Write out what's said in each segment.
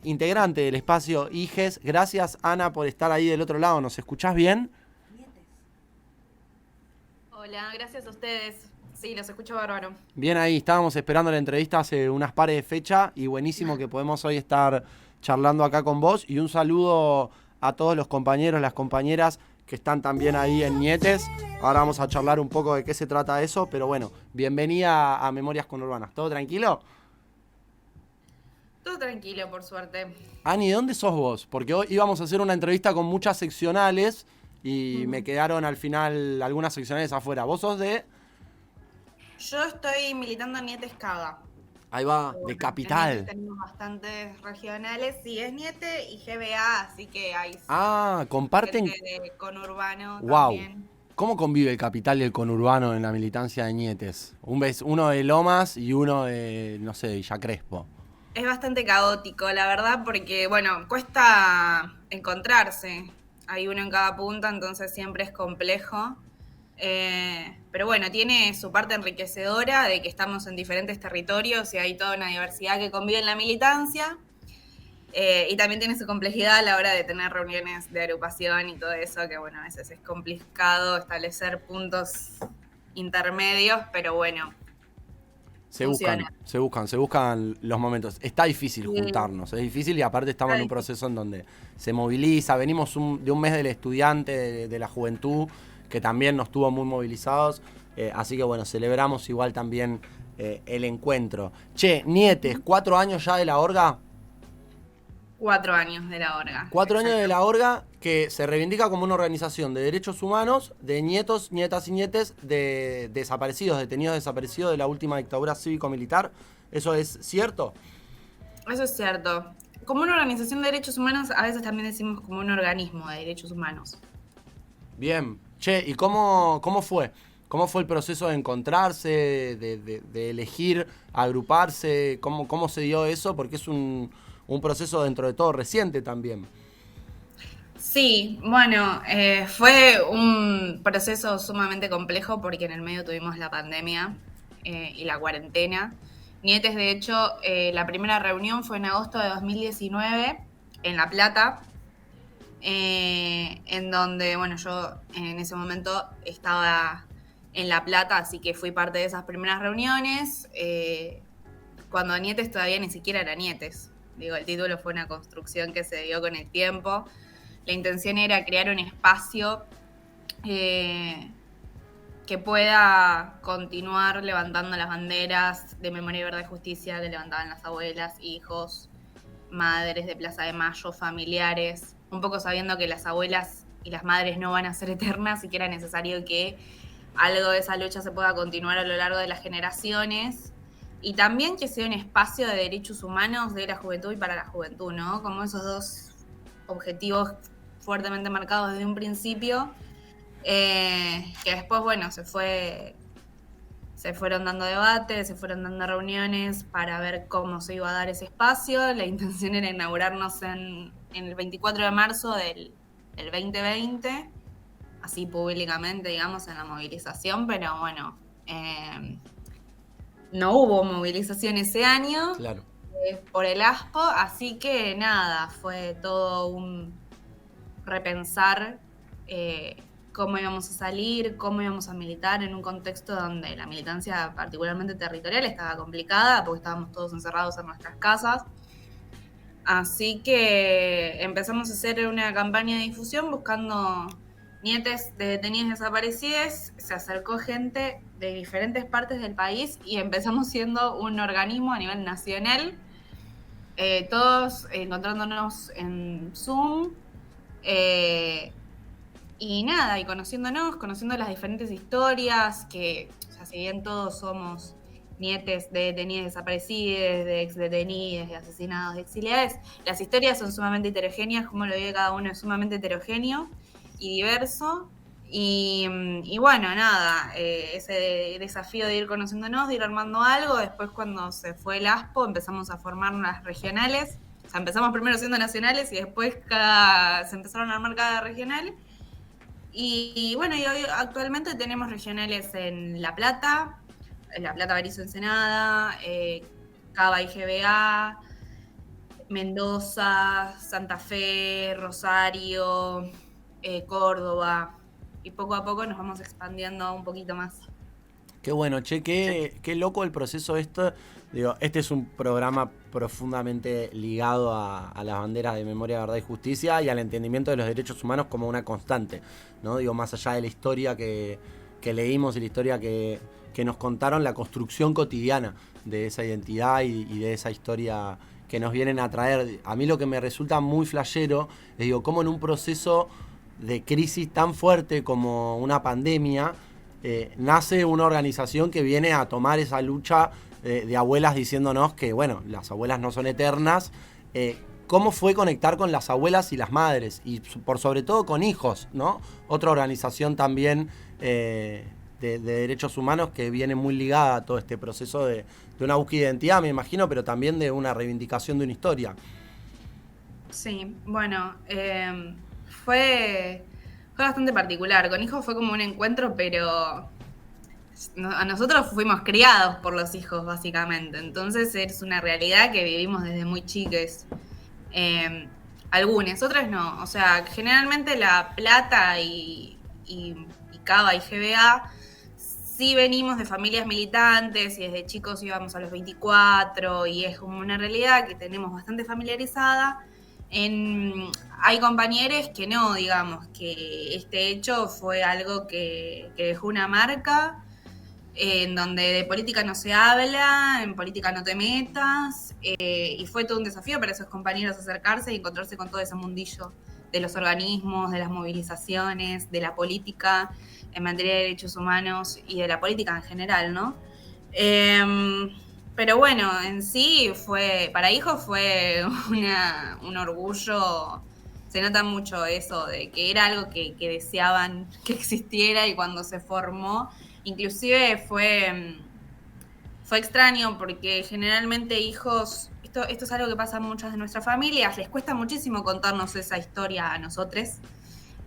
integrante del espacio IGES. Gracias, Ana, por estar ahí del otro lado. ¿Nos escuchás bien? Hola, gracias a ustedes. Sí, los escucho bárbaro. Bien ahí, estábamos esperando la entrevista hace unas pares de fecha y buenísimo que podemos hoy estar charlando acá con vos. Y un saludo a todos los compañeros, las compañeras que están también ahí en Nietes. Ahora vamos a charlar un poco de qué se trata eso, pero bueno, bienvenida a Memorias Conurbanas. ¿Todo tranquilo? Todo tranquilo, por suerte. Ani, ¿de dónde sos vos? Porque hoy íbamos a hacer una entrevista con muchas seccionales y me Ujú. quedaron al final algunas seccionales afuera. ¿Vos sos de...? Yo estoy militando en Nietes Cava. Ahí va, de Bueno, en Nietes Capital. tenemos bastantes regionales. Sí, es Niete y GBA, así que hay Ah, gente comparten... de conurbano Wow. también. ¿Cómo convive el capital y el conurbano en la militancia de Nietes? Uno de Lomas y uno de, no sé, de Villa Crespo. Es bastante caótico, la verdad, porque, bueno, cuesta encontrarse. Hay uno en cada punta, entonces siempre es complejo. Pero bueno, tiene su parte enriquecedora de que estamos en diferentes territorios y hay toda una diversidad que convive en la militancia. Y también tiene su complejidad a la hora de tener reuniones de agrupación y todo eso, que bueno, a veces es complicado establecer puntos intermedios, pero bueno, Se funciona. buscan, se buscan, se buscan los momentos. Está difícil Sí, juntarnos, es difícil y aparte estamos está en un difícil. proceso en donde se moviliza. Venimos de un mes del estudiante, de la juventud, que también nos tuvo muy movilizados. Así que bueno, celebramos igual también el encuentro. Che, Nietes, 4 años ya de la orga. 4 años de la orga, 4 años de la exactamente. orga que se reivindica como una organización de derechos humanos, de nietos, nietas y nietes de desaparecidos, detenidos desaparecidos de la última dictadura cívico-militar. ¿Eso es cierto? Eso es cierto. Como una organización de derechos humanos, a veces también decimos como un organismo de derechos humanos. Bien. Che, ¿y cómo fue? ¿Cómo fue el proceso de encontrarse, de elegir, agruparse? ¿Cómo se dio eso? Porque es un proceso dentro de todo reciente también. Sí, bueno, fue un proceso sumamente complejo porque en el medio tuvimos la pandemia y la cuarentena. Nietes, de hecho, la primera reunión fue en agosto de 2019 en La Plata, en donde, bueno, yo en ese momento estaba en La Plata, así que fui parte de esas primeras reuniones, cuando Nietes todavía ni siquiera era Nietes. Digo, el título fue una construcción que se dio con el tiempo. La intención era crear un espacio eh, que pueda continuar levantando las banderas de memoria y verdad y justicia que levantaban las abuelas, hijos, madres de Plaza de Mayo, familiares, un poco sabiendo que las abuelas y las madres no van a ser eternas y que era necesario que algo de esa lucha se pueda continuar a lo largo de las generaciones y también que sea un espacio de derechos humanos de la juventud y para la juventud, ¿no? Como esos dos objetivos fuertemente marcados desde un principio, que después, bueno, se fueron dando debates, se fueron dando reuniones para ver cómo se iba a dar ese espacio. La intención era inaugurarnos en el 24 de marzo del 2020, así públicamente, digamos, en la movilización, pero bueno, no hubo movilización ese año Claro. por el ASPO, así que nada, fue todo un repensar cómo íbamos a salir, cómo íbamos a militar en un contexto donde la militancia, particularmente territorial, estaba complicada porque estábamos todos encerrados en nuestras casas. Así que empezamos a hacer una campaña de difusión buscando nietes de detenidos desaparecidos. Se acercó gente de diferentes partes del país y empezamos siendo un organismo a nivel nacional, todos encontrándonos en Zoom. eh, y nada, y conociéndonos, conociendo las diferentes historias, que, o sea, si bien todos somos nietes de detenidos desaparecidos, de ex detenidos, de asesinados, de exiliados, las historias son sumamente heterogéneas, como lo vive cada uno es sumamente heterogéneo y diverso. Y bueno, nada, ese desafío de ir conociéndonos, de ir armando algo, después cuando se fue el ASPO empezamos a formar las regionales, o sea, empezamos primero siendo nacionales y después se empezaron a armar cada regional. Y bueno, y hoy actualmente tenemos regionales en La Plata, Berizo, Ensenada, Cava y GBA, Mendoza, Santa Fe, Rosario, Córdoba, y poco a poco nos vamos expandiendo un poquito más. Qué bueno, che, qué loco el proceso esto. Digo, este es un programa profundamente ligado a las banderas de memoria, verdad y justicia y al entendimiento de los derechos humanos como una constante, ¿no? Digo, más allá de la historia que leímos y la historia que nos contaron, la construcción cotidiana de esa identidad y de esa historia que nos vienen a traer. A mí lo que me resulta muy flashero es, digo, cómo en un proceso de crisis tan fuerte como una pandemia, nace una organización que viene a tomar esa lucha de abuelas diciéndonos que, bueno, las abuelas no son eternas. ¿Cómo fue conectar con las abuelas y las madres? Y por sobre todo con hijos, ¿no? Otra organización también de derechos humanos que viene muy ligada a todo este proceso de una búsqueda de identidad, me imagino, pero también de una reivindicación de una historia. Sí, bueno, fue bastante particular. Con hijos fue como un encuentro, pero a nosotros fuimos criados por los hijos, básicamente. Entonces es una realidad que vivimos desde muy chiques. Algunas, otras no. O sea, generalmente La Plata y Cava y GBA sí venimos de familias militantes y desde chicos íbamos a los 24 y es como una realidad que tenemos bastante familiarizada. Hay compañeros que no, digamos, que este hecho fue algo que dejó una marca, en donde de política no se habla, en política no te metas, y fue todo un desafío para esos compañeros acercarse y encontrarse con todo ese mundillo de los organismos, de las movilizaciones, de la política en materia de derechos humanos y de la política en general, ¿no? Pero bueno, en sí para hijos fue un orgullo. Se nota mucho eso, de que era algo que deseaban que existiera y cuando se formó, inclusive fue extraño porque generalmente hijos, esto es algo que pasa en muchas de nuestras familias, les cuesta muchísimo contarnos esa historia a nosotros.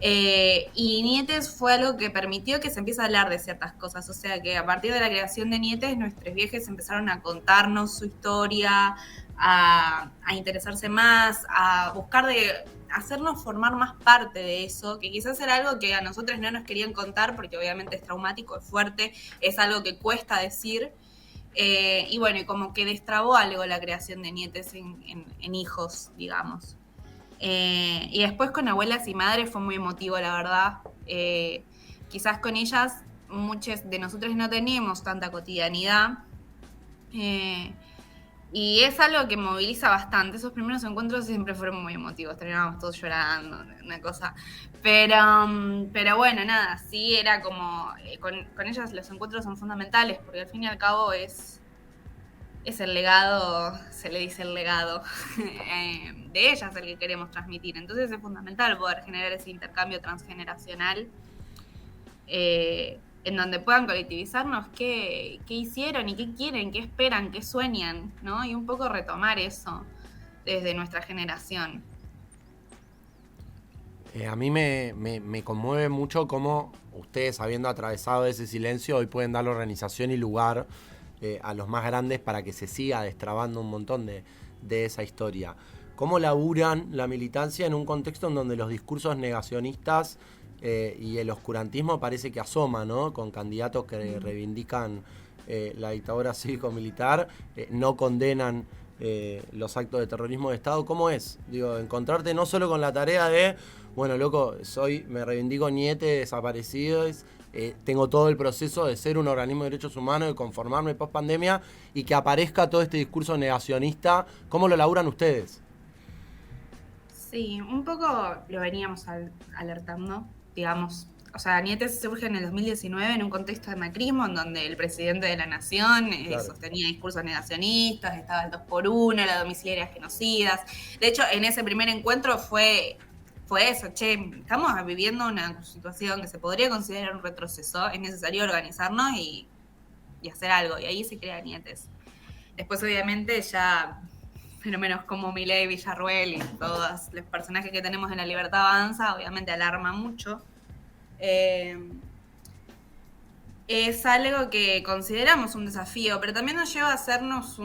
Y Nietes fue algo que permitió que se empiece a hablar de ciertas cosas, o sea que a partir de la creación de Nietes, nuestros viejos empezaron a contarnos su historia, a interesarse más, a buscar de hacernos formar más parte de eso, que quizás era algo que a nosotros no nos querían contar porque obviamente es traumático, es fuerte, es algo que cuesta decir. Y bueno, y como que destrabó algo la creación de Nietes en hijos, digamos. Y después con abuelas y madres fue muy emotivo, la verdad. Quizás con ellas muchos de nosotros no teníamos tanta cotidianidad. Y es algo que moviliza bastante. Esos primeros encuentros siempre fueron muy emotivos. Terminábamos todos llorando, una cosa. Pero bueno, nada, sí era como... con ellas los encuentros son fundamentales porque al fin y al cabo es el legado, se le dice el legado de ellas el que queremos transmitir. Entonces es fundamental poder generar ese intercambio transgeneracional en donde puedan colectivizarnos qué hicieron y qué quieren, qué esperan, qué sueñan, ¿no? Y un poco retomar eso desde nuestra generación. A mí me conmueve mucho cómo ustedes, habiendo atravesado ese silencio, hoy pueden darle organización y lugar a los más grandes para que se siga destrabando un montón de esa historia. ¿Cómo laburan la militancia en un contexto en donde los discursos negacionistas y el oscurantismo parece que asoma, ¿no? Con candidatos que reivindican la dictadura cívico-militar, no condenan los actos de terrorismo de Estado? ¿Cómo es? Digo, encontrarte no solo con la tarea de, bueno, loco, me reivindico niete de desaparecidos, tengo todo el proceso de ser un organismo de derechos humanos, de conformarme post pandemia y que aparezca todo este discurso negacionista. ¿Cómo lo laburan ustedes? Sí, un poco lo veníamos alertando, digamos. O sea, Nietes surge en el 2019 en un contexto de macrismo en donde el presidente de la nación sostenía discursos negacionistas, estaba el 2x1, la domiciliaria genocidas. De hecho, en ese primer encuentro fue eso, estamos viviendo una situación que se podría considerar un retroceso, es necesario organizarnos y hacer algo, y ahí se crea Nietes. Después, obviamente, ya fenómenos como Milei, Villarruel y todos los personajes que tenemos en La Libertad Avanza, obviamente alarma mucho. Es algo que consideramos un desafío, pero también nos lleva a hacernos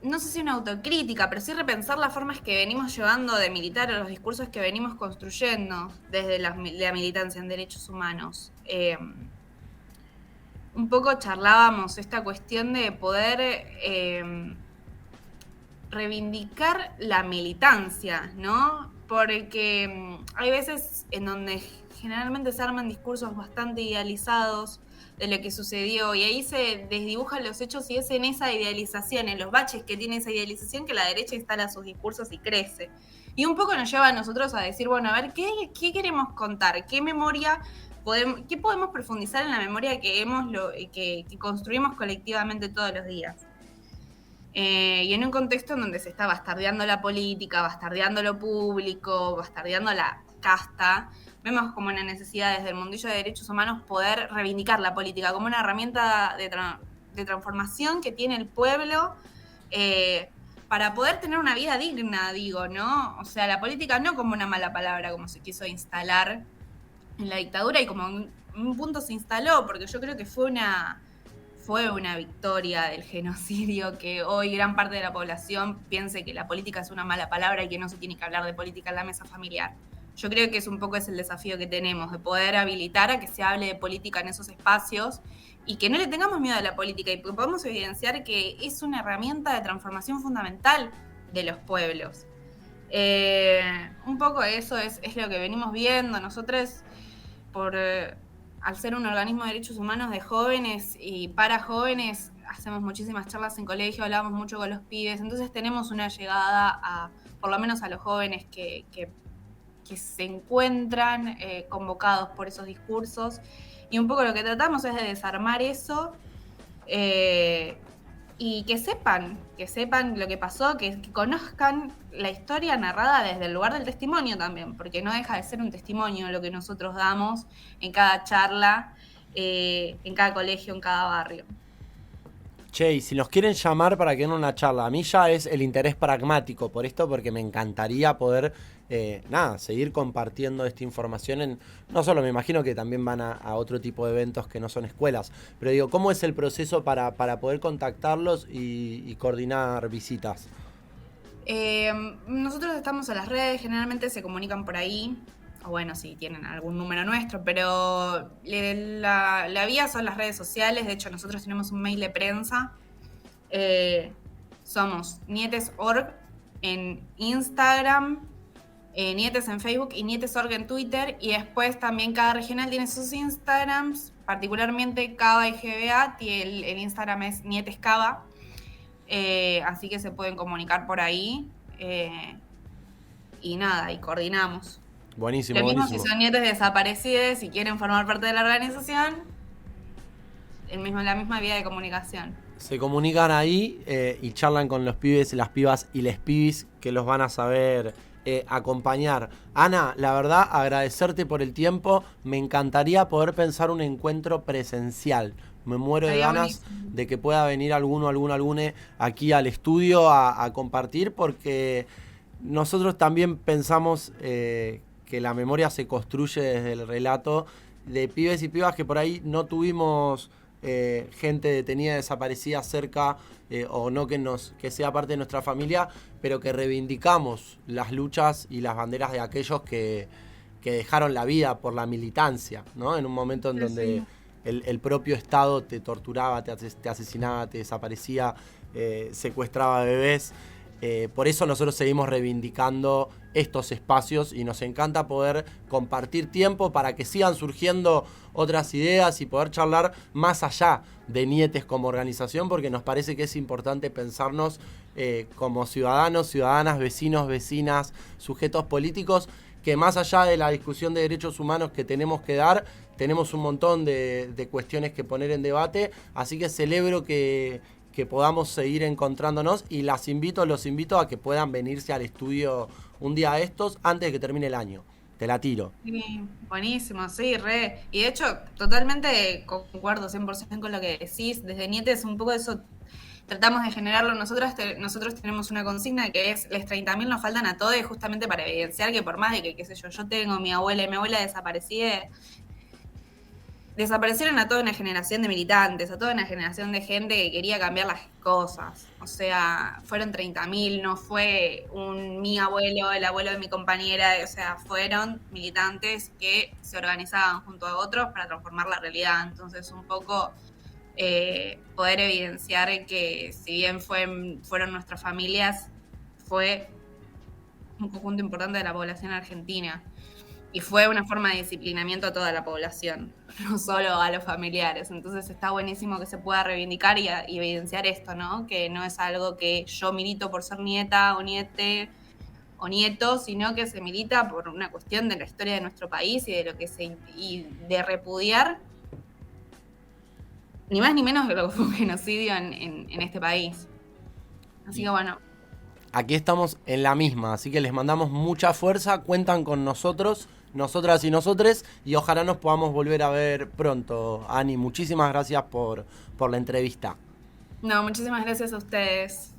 no sé si una autocrítica, pero sí repensar las formas que venimos llevando de militar o los discursos que venimos construyendo desde la militancia en derechos humanos. Un poco charlábamos esta cuestión de poder reivindicar la militancia, ¿no? Porque hay veces en donde generalmente se arman discursos bastante idealizados de lo que sucedió y ahí se desdibujan los hechos y es en esa idealización, en los baches que tiene esa idealización que la derecha instala sus discursos y crece. Y un poco nos lleva a nosotros a decir, bueno, a ver, ¿qué queremos contar? ¿Qué memoria qué podemos profundizar en la memoria que construimos colectivamente todos los días? Y en un contexto en donde se está bastardeando la política, bastardeando lo público, bastardeando la casta, vemos como una necesidad desde el mundillo de derechos humanos poder reivindicar la política como una herramienta de transformación que tiene el pueblo para poder tener una vida digna, digo, ¿no? O sea, la política no como una mala palabra, como se quiso instalar en la dictadura y como en un punto se instaló, porque yo creo que fue una victoria del genocidio que hoy gran parte de la población piense que la política es una mala palabra y que no se tiene que hablar de política en la mesa familiar. Yo creo que un poco es el desafío que tenemos, de poder habilitar a que se hable de política en esos espacios y que no le tengamos miedo a la política y que podamos evidenciar que es una herramienta de transformación fundamental de los pueblos. Un poco eso es lo que venimos viendo. Nosotros, al ser un organismo de derechos humanos de jóvenes y para jóvenes, hacemos muchísimas charlas en colegio, hablamos mucho con los pibes, entonces tenemos una llegada por lo menos a los jóvenes que se encuentran convocados por esos discursos. Y un poco lo que tratamos es de desarmar eso y que sepan lo que pasó, que conozcan la historia narrada desde el lugar del testimonio también, porque no deja de ser un testimonio lo que nosotros damos en cada charla, en cada colegio, en cada barrio. Che, y si nos quieren llamar para que den una charla, a mí ya es el interés pragmático por esto, porque me encantaría poder, seguir compartiendo esta información no solo, me imagino que también van a otro tipo de eventos que no son escuelas, pero digo, ¿cómo es el proceso para poder contactarlos y coordinar visitas? Nosotros estamos en las redes, generalmente se comunican por ahí, o bueno, si tienen algún número nuestro, pero la vía son las redes sociales. De hecho, nosotros tenemos un mail de prensa. Somos Nietes.org en Instagram, Nietes en Facebook y Nietes.org en Twitter. Y después también cada regional tiene sus Instagrams, particularmente Cava y GBA. El Instagram es Nietescava. Así que se pueden comunicar por ahí. Y nada, y coordinamos. Buenísimo, Lo mismo buenísimo. si son nietos desaparecidos y quieren formar parte de la organización, la misma vía de comunicación. Se comunican ahí y charlan con los pibes, las pibas y les pibis que los van a saber acompañar. Ana, la verdad, agradecerte por el tiempo. Me encantaría poder pensar un encuentro presencial. Me muero de ganas de que pueda venir algune aquí al estudio a compartir, porque nosotros también pensamos que la memoria se construye desde el relato de pibes y pibas que por ahí no tuvimos gente detenida, desaparecida cerca o no que sea parte de nuestra familia, pero que reivindicamos las luchas y las banderas de aquellos que dejaron la vida por la militancia, ¿no? En un momento en donde el propio Estado te torturaba, te asesinaba, te desaparecía, secuestraba bebés. Por eso nosotros seguimos reivindicando estos espacios y nos encanta poder compartir tiempo para que sigan surgiendo otras ideas y poder charlar más allá de Nietes como organización, porque nos parece que es importante pensarnos como ciudadanos, ciudadanas, vecinos, vecinas, sujetos políticos, que más allá de la discusión de derechos humanos que tenemos que dar, tenemos un montón de cuestiones que poner en debate, así que celebro que podamos seguir encontrándonos y los invito a que puedan venirse al estudio un día de estos antes de que termine el año. Te la tiro. Sí, buenísimo, sí, re. Y de hecho, totalmente concuerdo 100% con lo que decís. Desde Nietes un poco eso tratamos de generarlo. Nosotros tenemos una consigna que es: les 30.000 nos faltan a todos, justamente para evidenciar que por más de que, qué sé yo tengo mi abuela y mi abuela desaparecida, desaparecieron a toda una generación de militantes, a toda una generación de gente que quería cambiar las cosas. O sea, fueron 30.000, no fue mi abuelo, el abuelo de mi compañera, o sea, fueron militantes que se organizaban junto a otros para transformar la realidad. Entonces, un poco poder evidenciar que si bien fueron nuestras familias, fue un conjunto importante de la población argentina. Y fue una forma de disciplinamiento a toda la población, no solo a los familiares. Entonces está buenísimo que se pueda reivindicar y evidenciar esto, ¿no? Que no es algo que yo milito por ser nieta o niete o nieto, sino que se milita por una cuestión de la historia de nuestro país y de lo que y de repudiar ni más ni menos que lo que fue un genocidio en este país. Así que bueno. Aquí estamos en la misma, así que les mandamos mucha fuerza, cuentan con nosotros, nosotras y nosotres, y ojalá nos podamos volver a ver pronto. Ani, muchísimas gracias por la entrevista. No, muchísimas gracias a ustedes.